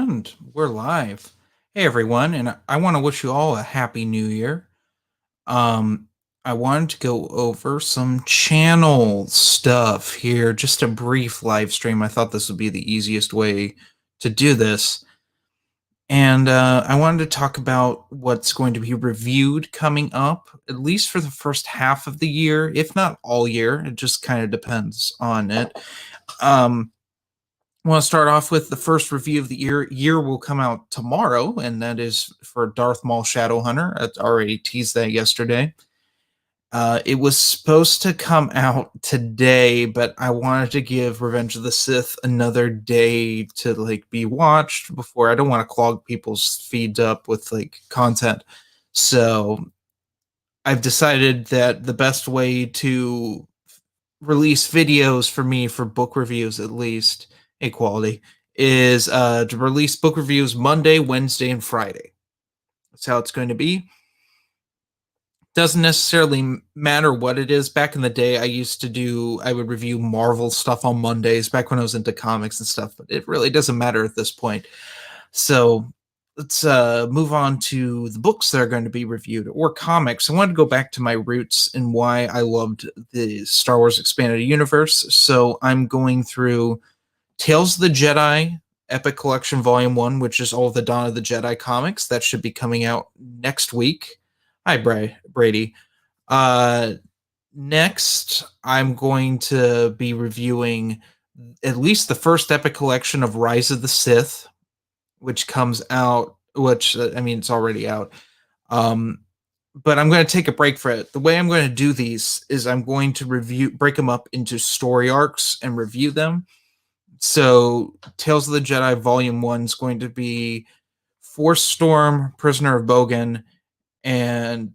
And we're live. Hey everyone, and I want to wish you all a happy new year. Um I wanted to go over some channel stuff here, just a brief live stream. I thought this would be the easiest way to do this. And I wanted to talk about what's going to be reviewed coming up, at least for the first half of the year, if not all year. It just kind of depends on it. Um I want to start off with the first review of the year. Year will come out tomorrow, and that is for Darth Maul Shadowhunter. I already teased that yesterday. It was supposed to come out today, but I wanted to give Revenge of the Sith another day to be watched before. I don't want to clog people's feeds up with content. So I've decided that the best way to release videos for me for book reviews, at least a quality, is to release book reviews Monday, Wednesday, and Friday. That's how it's going to be. Doesn't necessarily matter what it is. Back in the day, I would review Marvel stuff on Mondays back when I was into comics and stuff, but it really doesn't matter at this point. So let's move on to the books that are going to be reviewed, or comics. I wanted to go back to my roots and why I loved the Star Wars Expanded Universe. So I'm going through Tales of the Jedi Epic Collection Volume 1, which is all the Dawn of the Jedi comics. That should be coming out next week. Hi, Brady. Next, I'm going to be reviewing at least the first Epic Collection of Rise of the Sith, which comes out, it's already out. But I'm going to take a break for it. The way I'm going to do these is I'm going to break them up into story arcs and review them. So Tales of the Jedi Volume 1 is going to be Force Storm, Prisoner of Bogan, and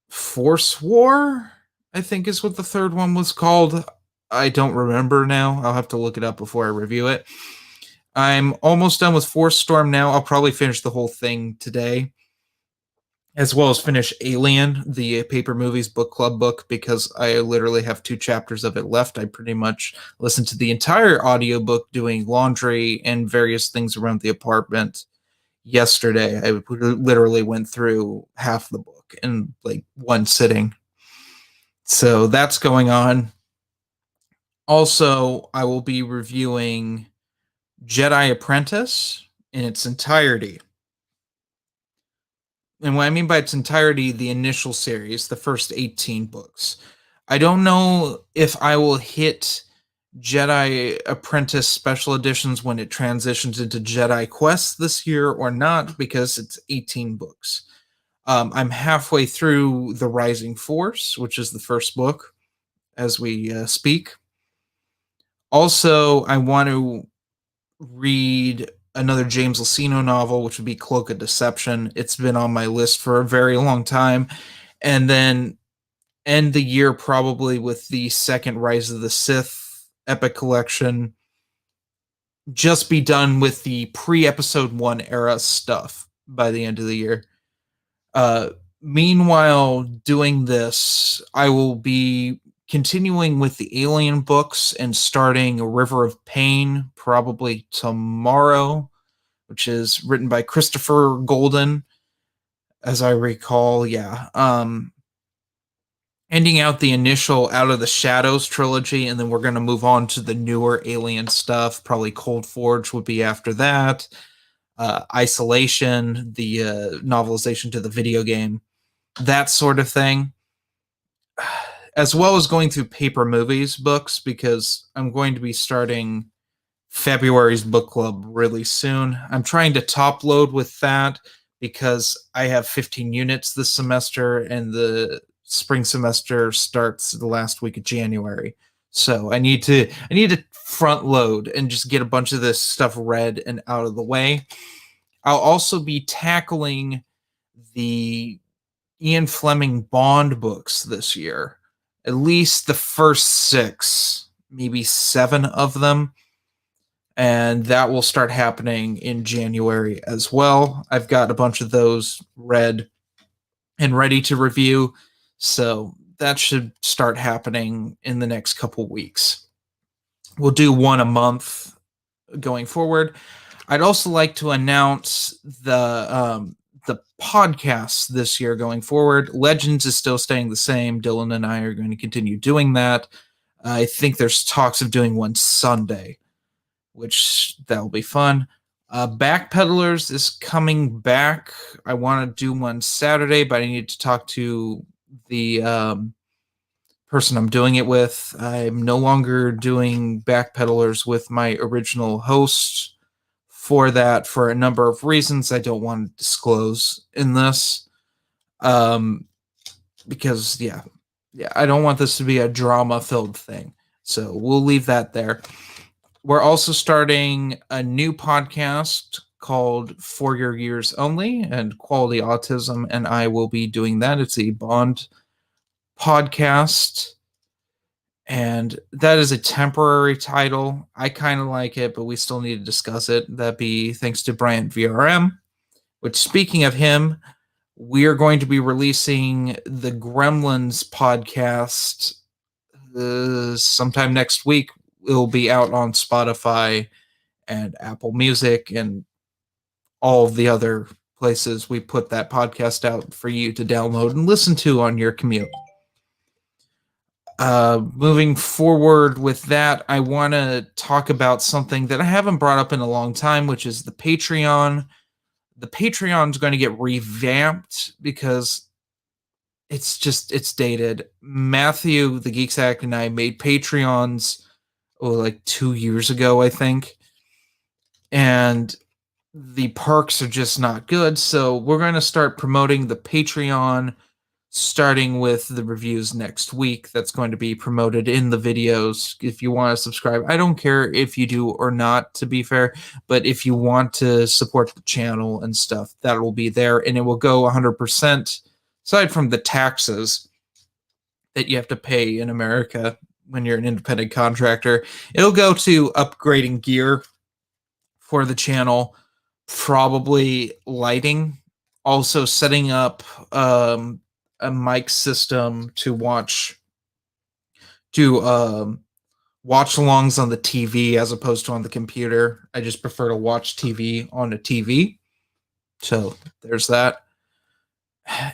Force War, I think is what the third one was called. I don't remember now. I'll have to look it up before I review it. I'm almost done with Force Storm now. I'll probably finish the whole thing today, as well as finish Alien, the Paper Movies Book Club book, because I literally have 2 chapters of it left. I pretty much listened to the entire audiobook doing laundry and various things around the apartment yesterday. I literally went through half the book in one sitting. So that's going on. Also, I will be reviewing Jedi Apprentice in its entirety. And what I mean by its entirety, the initial series, the first 18 books. I don't know if I will hit Jedi Apprentice special editions when it transitions into Jedi Quest this year or not, because it's 18 books. I'm halfway through The Rising Force, which is the first book as we speak. Also, I want to read another James Luceno novel, which would be Cloak of Deception. It's been on my list for a very long time. And then end the year probably with the second Rise of the Sith Epic Collection. Just be done with the pre-episode 1 era stuff by the end of the year. Meanwhile, doing this, I will be continuing with the Alien books and starting A River of Pain probably tomorrow, which is written by Christopher Golden, as I recall. Yeah. Ending out the initial Out of the Shadows trilogy, and then we're going to move on to the newer Alien stuff. Probably Cold Forge would be after that. Isolation, the novelization to the video game, that sort of thing, as well as going through Paper Movies books, because I'm going to be starting February's book club really soon. I'm trying to top load with that because I have 15 units this semester, and the spring semester starts the last week of January. So I need to front load and just get a bunch of this stuff read and out of the way. I'll also be tackling the Ian Fleming Bond books this year. At least the first 6, maybe 7 of them. And that will start happening in January as well. I've got a bunch of those read and ready to review. So that should start happening in the next couple weeks. We'll do one a month going forward. I'd also like to announce the podcasts this year going forward. Legends is still staying the same. Dylan and I are going to continue doing that. I think there's talks of doing one Sunday, which that'll be fun. Backpedalers is coming back. I want to do one Saturday, but I need to talk to the person I'm doing it with. I'm no longer doing Backpedalers with my original host for that for a number of reasons I don't want to disclose in this. Because yeah, I don't want this to be a drama-filled thing. So we'll leave that there. We're also starting a new podcast called For Your Ears Only, and Quality Autism and I will be doing that. It's a Bond podcast, and that is a temporary title. I kind of like it, but we still need to discuss it. That'd be thanks to Bryant VRM, which, speaking of him, we are going to be releasing the Gremlins podcast sometime next week. It'll be out on Spotify and Apple Music and all of the other places we put that podcast out for you to download and listen to on your commute. Moving forward with that, I want to talk about something that I haven't brought up in a long time, which is the Patreon. The Patreon is going to get revamped because it's dated. Matthew, the Geeks Act, and I made Patreons like 2 years ago, I think. And the perks are just not good. So we're going to start promoting the Patreon starting with the reviews next week. That's going to be promoted in the videos. If you want to subscribe, I don't care if you do or not, to be fair, but if you want to support the channel and stuff, that will be there, and it will go 100%, aside from the taxes that you have to pay in America when you're an independent contractor. It'll go to upgrading gear for the channel, probably lighting, also setting up a mic system to watch alongs on the TV as opposed to on the computer. I just prefer to watch TV on a TV. So there's that.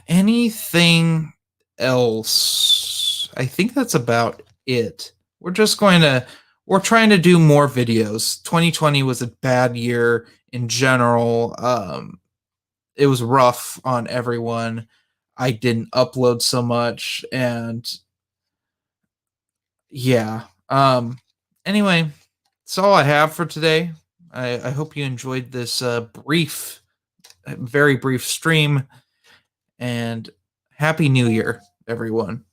Anything else? I think that's about it. We're trying to do more videos. 2020 was a bad year in general. It was rough on everyone. I didn't upload so much, and yeah. Anyway, that's all I have for today. I hope you enjoyed this very brief stream, and Happy New Year, everyone.